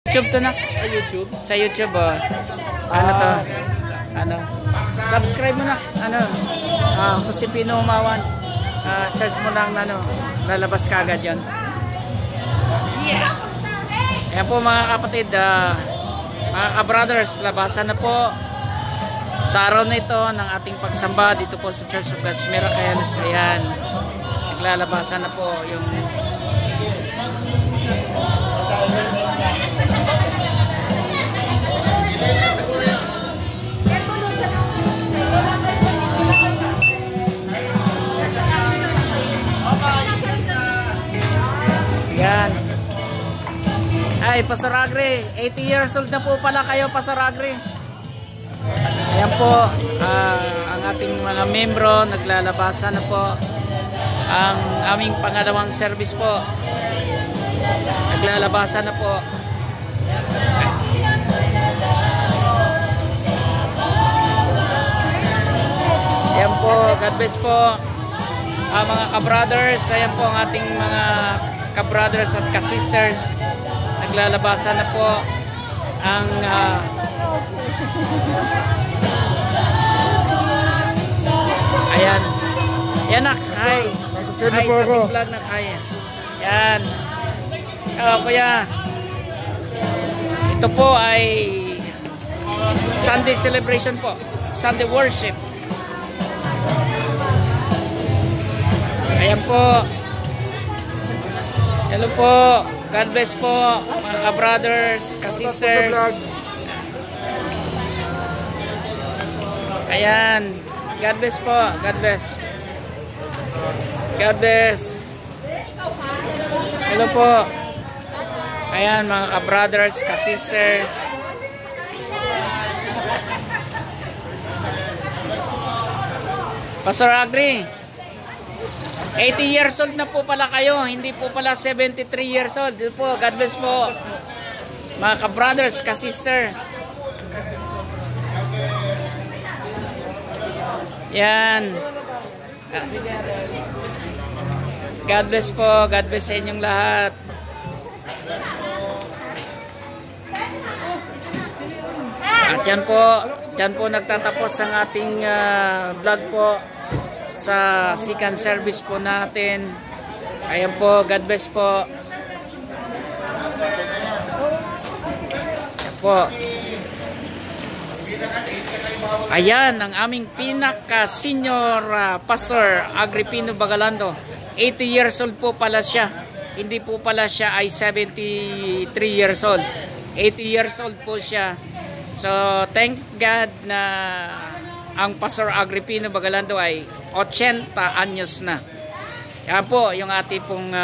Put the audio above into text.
YouTube to na. Sa YouTube? Sa YouTube, oh. Ano to? Ano? Subscribe mo na. Ano? Jose Pino Umawan. Search mo lang, ano, lalabas ka agad yan. Yeah! Ayan po mga kapatid, mga ka-brothers, labasan na po sa araw na ito ng ating pagsamba dito po sa Church of God's Miracles. Ayan, naglalabasan na po yung yan. Ay, Pastor Agri, 80 years old na po pala kayo, Pastor Agri. Ayan po, ang ating mga membro, naglalabasan na po ang aming pangalawang service po. Naglalabasan na po. Ayan po, God bless po. Mga ka-brothers, ayan po ang ating mga ka-brothers at ka-sisters. Naglalabasan na po ang ayan. Yan nak, hi. Hi sa ating vlog nak, hi. Yan. Kuya. Ito po ay Sunday celebration po. Sunday worship. Ayan po. Hello po. God bless po mga ka-brothers, ka-sisters. Ayan. God bless po. God bless. God bless. Hello po. Ayan mga ka-brothers, ka-sisters. Pastor Agri, 80 years old na po pala kayo, hindi po pala 73 years old. Dito po, God bless po mga ka-brothers, ka-sisters. Yan. God bless po, God bless sa inyong lahat. At yan po nagtatapos ang ating vlog po sa second service po natin. Ayan po, God bless po. Ayan po. Ayan ang aming pinaka-senior Pastor Agripino Bagalando. 80 years old po pala siya. Hindi po pala siya ay 73 years old. 80 years old po siya. So, thank God na ang Pastor Agripino Bagalando ay 80 anyos na. Yan po yung ating pong